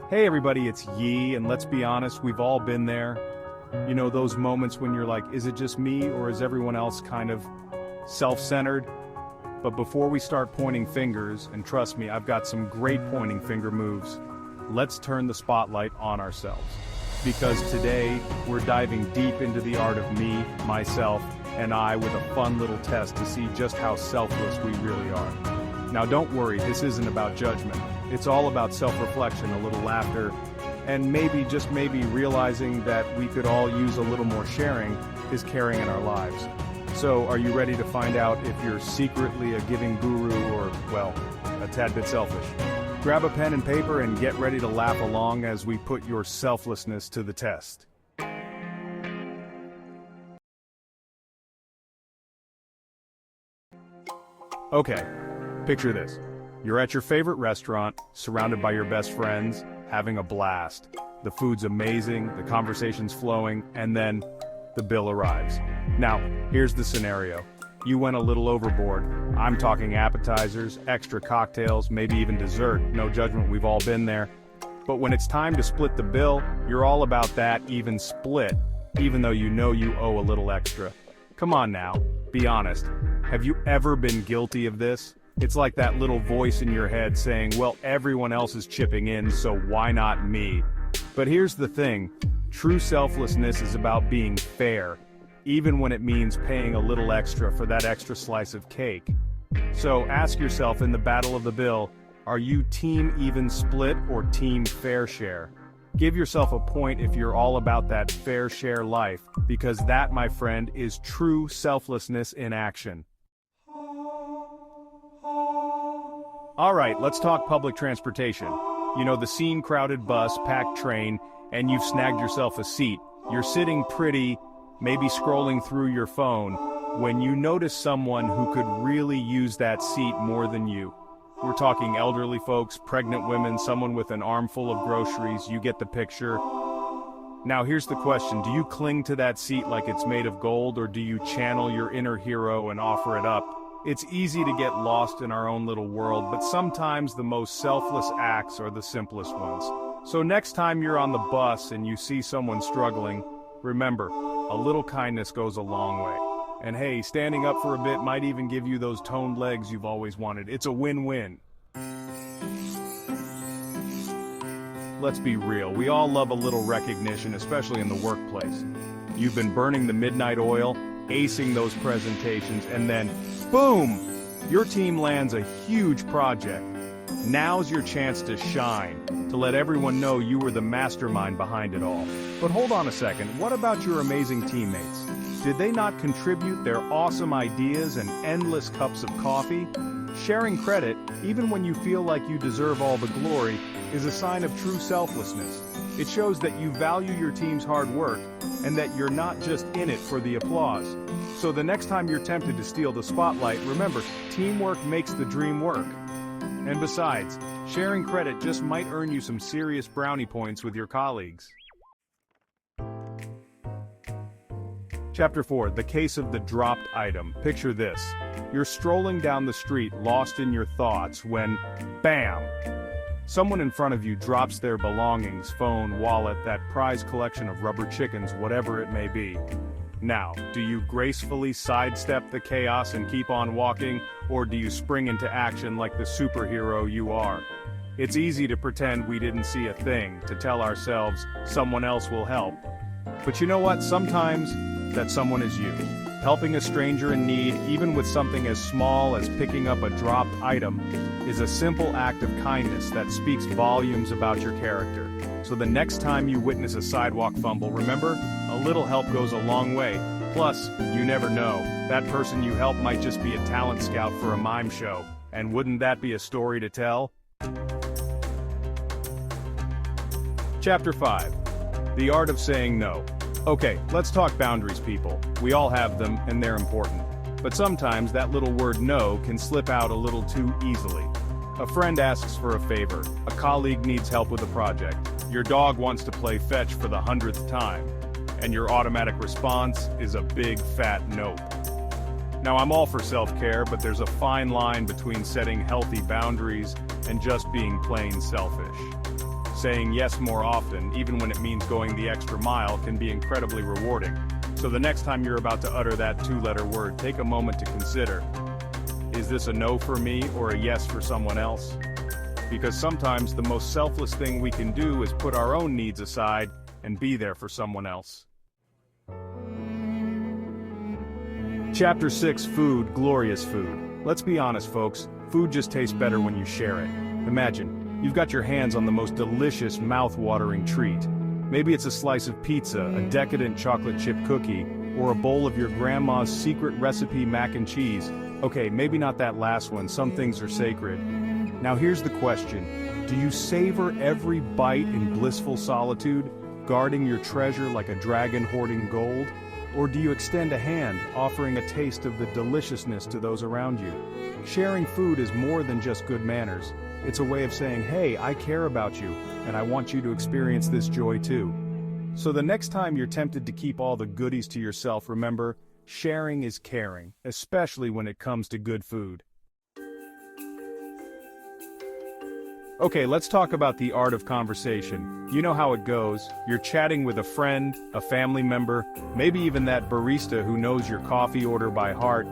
Hey everybody, it's Yi, and let's be honest, we've all been there. You know, those moments when you're like, is it just me or is everyone else kind of self-centered? But before we start pointing fingers, and trust me, I've got some great pointing finger moves, let's turn the spotlight on ourselves. Because today, we're diving deep into the art of me, myself, and I with a fun little test to see just how selfless we really are. Now don't worry, this isn't about judgment. It's all about self-reflection, a little laughter, and maybe, just maybe, realizing that we could all use a little more sharing is caring in our lives. So, are you ready to find out if you're secretly a giving guru or, well, a tad bit selfish? Grab a pen and paper and get ready to laugh along as we put your selflessness to the test. Okay, picture this. You're at your favorite restaurant, surrounded by your best friends, having a blast. The food's amazing, the conversation's flowing, and then the bill arrives. Now, here's the scenario. You went a little overboard. I'm talking appetizers, extra cocktails, maybe even dessert. No judgment, we've all been there. But when it's time to split the bill, you're all about that even split, even though you know you owe a little extra. Come on now, be honest. Have you ever been guilty of this? It's like that little voice in your head saying, well, everyone else is chipping in, so why not me? But here's the thing, true selflessness is about being fair, even when it means paying a little extra for that extra slice of cake. So ask yourself in the battle of the bill, are you team even split or team fair share? Give yourself a point if you're all about that fair share life, because that, my friend, is true selflessness in action. Alright, let's talk public transportation. You know, the scene crowded bus, packed train, and you've snagged yourself a seat. You're sitting pretty, maybe scrolling through your phone, when you notice someone who could really use that seat more than you. We're talking elderly folks, pregnant women, someone with an armful of groceries, you get the picture. Now here's the question, do you cling to that seat like it's made of gold, or do you channel your inner hero and offer it up? It's easy to get lost in our own little world, but sometimes the most selfless acts are the simplest ones. So next time you're on the bus and you see someone struggling, remember, a little kindness goes a long way. And hey, standing up for a bit might even give you those toned legs you've always wanted. It's a win-win. Let's be real, we all love a little recognition, especially in the workplace. You've been burning the midnight oil, acing those presentations, and then, boom! Your team lands a huge project. Now's your chance to shine, to let everyone know you were the mastermind behind it all. But hold on a second, what about your amazing teammates? Did they not contribute their awesome ideas and endless cups of coffee? Sharing credit, even when you feel like you deserve all the glory, is a sign of true selflessness. It shows that you value your team's hard work, and that you're not just in it for the applause. So the next time you're tempted to steal the spotlight, remember, teamwork makes the dream work. And besides, sharing credit just might earn you some serious brownie points with your colleagues. Chapter 4, the case of the dropped item. Picture this. You're strolling down the street, lost in your thoughts, when, bam! Someone in front of you drops their belongings, phone, wallet, that prized collection of rubber chickens, whatever it may be. Now, do you gracefully sidestep the chaos and keep on walking, or do you spring into action like the superhero you are? It's easy to pretend we didn't see a thing, to tell ourselves someone else will help. But you know what? Sometimes that someone is you. Helping a stranger in need, even with something as small as picking up a dropped item, is a simple act of kindness that speaks volumes about your character. So the next time you witness a sidewalk fumble, remember, a little help goes a long way. Plus, you never know, that person you help might just be a talent scout for a mime show. And wouldn't that be a story to tell? Chapter 5. The Art of Saying No. Okay, let's talk boundaries, people. We all have them, and they're important. But sometimes that little word no can slip out a little too easily. A friend asks for a favor. A colleague needs help with a project. Your dog wants to play fetch for the 100th time. And your automatic response is a big fat nope. Now, I'm all for self-care, but there's a fine line between setting healthy boundaries and just being plain selfish. saying yes more often, even when it means going the extra mile, can be incredibly rewarding. So the next time you're about to utter that two-letter word, take a moment to consider, is this a no for me or a yes for someone else? Because sometimes the most selfless thing we can do is put our own needs aside and be there for someone else. Chapter 6, Food, Glorious Food. Let's be honest, folks, food just tastes better when you share it. Imagine, you've got your hands on the most delicious, mouth-watering treat. Maybe it's a slice of pizza, a decadent chocolate chip cookie, or a bowl of your grandma's secret recipe mac and cheese. Okay, maybe not that last one, some things are sacred. Now here's the question, do you savor every bite in blissful solitude, guarding your treasure like a dragon hoarding gold? Or do you extend a hand, offering a taste of the deliciousness to those around you? Sharing food is more than just good manners. It's a way of saying, hey, I care about you, and I want you to experience this joy too. So the next time you're tempted to keep all the goodies to yourself, remember, sharing is caring, especially when it comes to good food. Okay, let's talk about the art of conversation. You know how it goes. You're chatting with a friend, a family member, maybe even that barista who knows your coffee order by heart.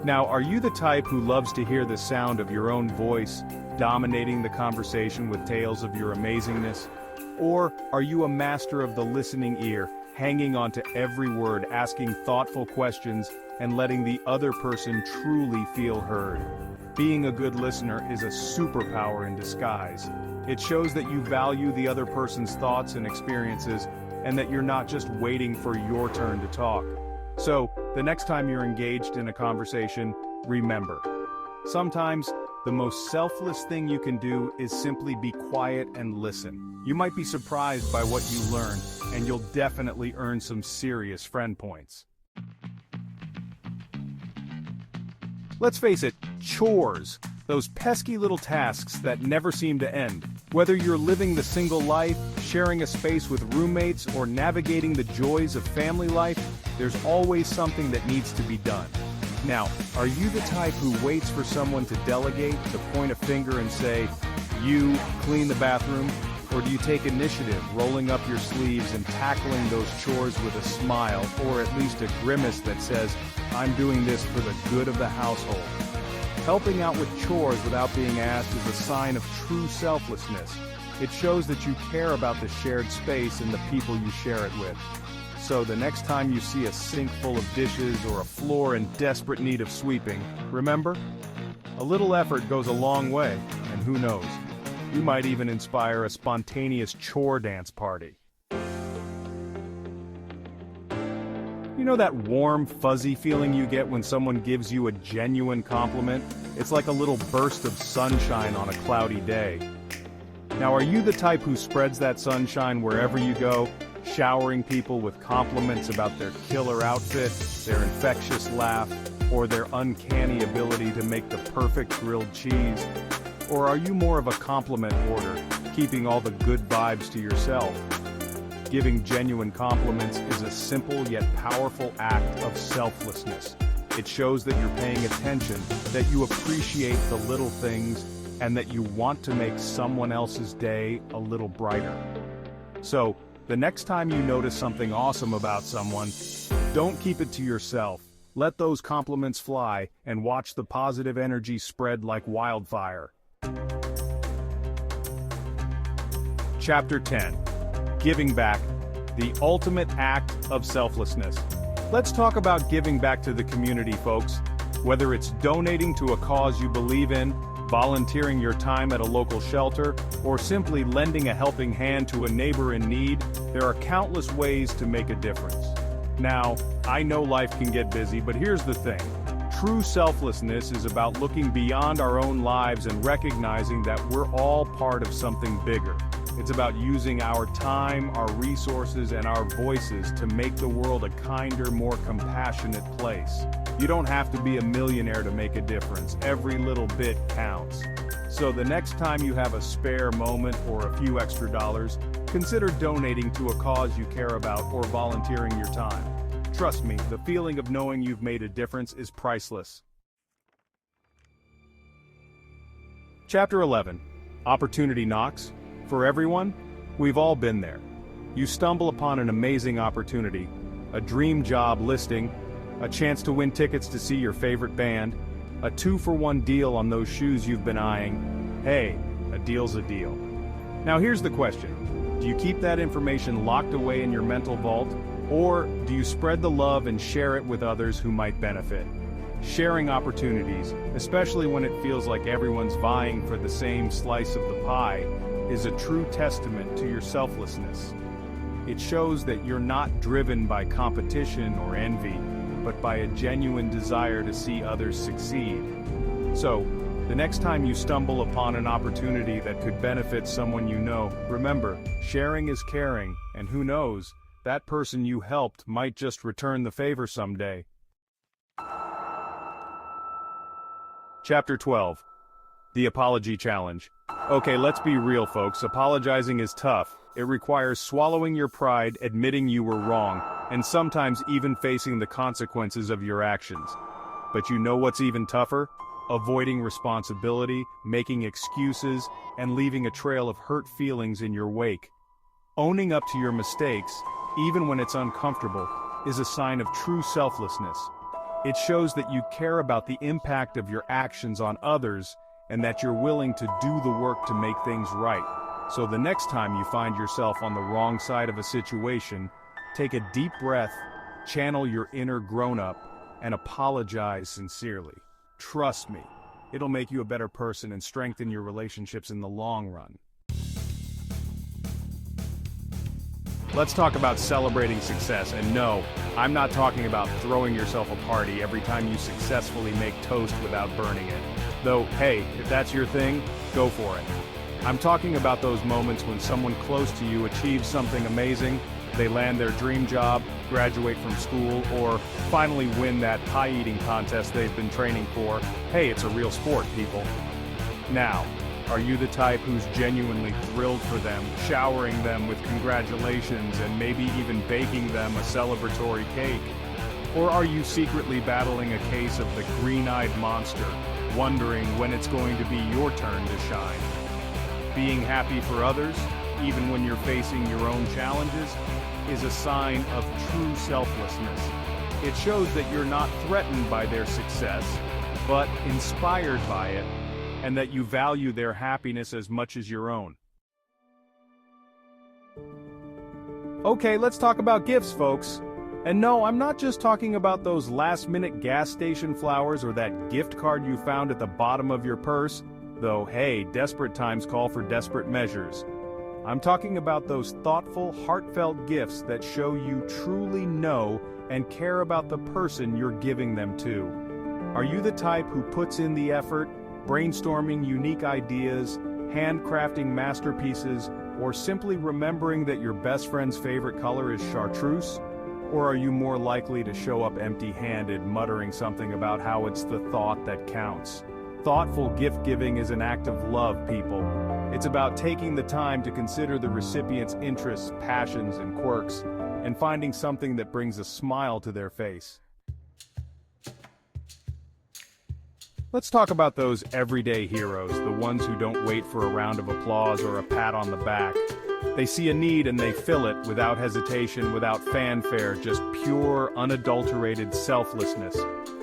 Now, are you the type who loves to hear the sound of your own voice, dominating the conversation with tales of your amazingness? Or are you a master of the listening ear, hanging on to every word, asking thoughtful questions, and letting the other person truly feel heard? Being a good listener is a superpower in disguise. It shows that you value the other person's thoughts and experiences, and that you're not just waiting for your turn to talk. So, the next time you're engaged in a conversation, remember, sometimes the most selfless thing you can do is simply be quiet and listen. You might be surprised by what you learn, and you'll definitely earn some serious friend points. Let's face it, chores, those pesky little tasks that never seem to end. Whether you're living the single life, sharing a space with roommates, or navigating the joys of family life, there's always something that needs to be done. Now, are you the type who waits for someone to delegate, to point a finger and say, you clean the bathroom? Or do you take initiative, rolling up your sleeves and tackling those chores with a smile, or at least a grimace that says, I'm doing this for the good of the household? Helping out with chores without being asked is a sign of true selflessness. It shows that you care about the shared space and the people you share it with. So the next time you see a sink full of dishes or a floor in desperate need of sweeping, remember, a little effort goes a long way, and who knows, you might even inspire a spontaneous chore dance party. You know that warm, fuzzy feeling you get when someone gives you a genuine compliment? It's like a little burst of sunshine on a cloudy day. Now, are you the type who spreads that sunshine wherever you go, showering people with compliments about their killer outfit, their infectious laugh, or their uncanny ability to make the perfect grilled cheese? Or are you more of a compliment hoarder, keeping all the good vibes to yourself? Giving genuine compliments is a simple yet powerful act of selflessness. It shows that you're paying attention, that you appreciate the little things, and that you want to make someone else's day a little brighter. So, the next time you notice something awesome about someone, don't keep it to yourself. Let those compliments fly and watch the positive energy spread like wildfire. Chapter 10. Giving back, the ultimate act of selflessness. Let's talk about giving back to the community, folks. Whether it's donating to a cause you believe in, volunteering your time at a local shelter, or simply lending a helping hand to a neighbor in need, there are countless ways to make a difference. Now, I know life can get busy, but here's the thing. True selflessness is about looking beyond our own lives and recognizing that we're all part of something bigger. It's about using our time, our resources, and our voices to make the world a kinder, more compassionate place. You don't have to be a millionaire to make a difference. Every little bit counts. So the next time you have a spare moment or a few extra dollars, consider donating to a cause you care about or volunteering your time. Trust me, the feeling of knowing you've made a difference is priceless. Chapter 11. Opportunity knocks. For everyone, We've all been there. You stumble upon an amazing opportunity, a dream job listing, a chance to win tickets to see your favorite band, a 2-for-1 deal on those shoes you've been eyeing. Hey, a deal's a deal. Now here's the question. Do you keep that information locked away in your mental vault, or do you spread the love and share it with others who might benefit? Sharing opportunities, especially when it feels like everyone's vying for the same slice of the pie, is a true testament to your selflessness. It shows that you're not driven by competition or envy, but by a genuine desire to see others succeed. So, the next time you stumble upon an opportunity that could benefit someone you know, remember, sharing is caring, and who knows, that person you helped might just return the favor someday. Chapter 12. The Apology Challenge. Okay, let's be real, folks. Apologizing is tough. It requires swallowing your pride, admitting you were wrong, and sometimes even facing the consequences of your actions. But you know what's even tougher? Avoiding responsibility, making excuses, and leaving a trail of hurt feelings in your wake. Owning up to your mistakes, even when it's uncomfortable, is a sign of true selflessness. It shows that you care about the impact of your actions on others, and that you're willing to do the work to make things right. So the next time you find yourself on the wrong side of a situation, take a deep breath, channel your inner grown-up, and apologize sincerely. Trust me, it'll make you a better person and strengthen your relationships in the long run. Let's talk about celebrating success, and no, I'm not talking about throwing yourself a party every time you successfully make toast without burning it. Though, hey, if that's your thing, go for it. I'm talking about those moments when someone close to you achieves something amazing, they land their dream job, graduate from school, or finally win that pie-eating contest they've been training for. Hey, it's a real sport, people. Now, are you the type who's genuinely thrilled for them, showering them with congratulations and maybe even baking them a celebratory cake? Or are you secretly battling a case of the green-eyed monster, wondering when it's going to be your turn to shine? Being happy for others, even when you're facing your own challenges, is a sign of true selflessness. It shows that you're not threatened by their success, but inspired by it, and that you value their happiness as much as your own. Okay, let's talk about gifts, folks. And no, I'm not just talking about those last-minute gas station flowers or that gift card you found at the bottom of your purse, though hey, desperate times call for desperate measures. I'm talking about those thoughtful, heartfelt gifts that show you truly know and care about the person you're giving them to. Are you the type who puts in the effort, brainstorming unique ideas, handcrafting masterpieces, or simply remembering that your best friend's favorite color is chartreuse? Or are you more likely to show up empty-handed, muttering something about how it's the thought that counts? Thoughtful gift-giving is an act of love, people. It's about taking the time to consider the recipient's interests, passions, and quirks, and finding something that brings a smile to their face. Let's talk about those everyday heroes, the ones who don't wait for a round of applause or a pat on the back. They see a need and they fill it without hesitation, without fanfare, just pure, unadulterated selflessness.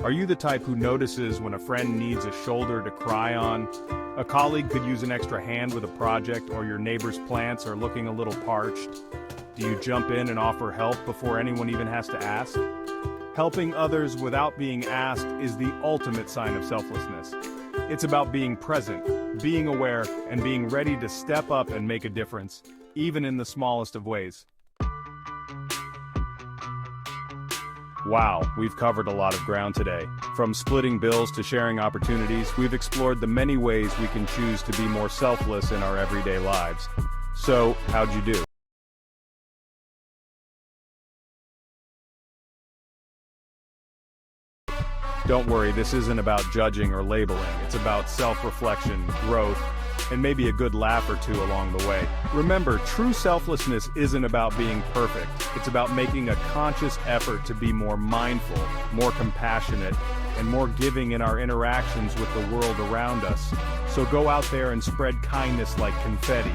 Are you the type who notices when a friend needs a shoulder to cry on, a colleague could use an extra hand with a project, or your neighbor's plants are looking a little parched? Do you jump in and offer help before anyone even has to ask? Helping others without being asked is the ultimate sign of selflessness. It's about being present, being aware, and being ready to step up and make a difference, even in the smallest of ways. Wow, we've covered a lot of ground today. From splitting bills to sharing opportunities, we've explored the many ways we can choose to be more selfless in our everyday lives. So, how'd you do? Don't worry, this isn't about judging or labeling. It's about self-reflection, growth, and maybe a good laugh or two along the way. Remember, true selflessness isn't about being perfect. It's about making a conscious effort to be more mindful, more compassionate, and more giving in our interactions with the world around us. So go out there and spread kindness like confetti.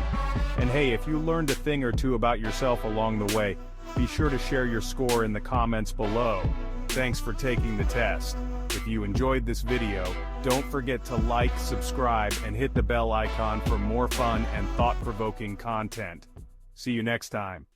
And hey, if you learned a thing or two about yourself along the way, be sure to share your score in the comments below. Thanks for taking the test. If you enjoyed this video, don't forget to like, subscribe, and hit the bell icon for more fun and thought-provoking content. See you next time.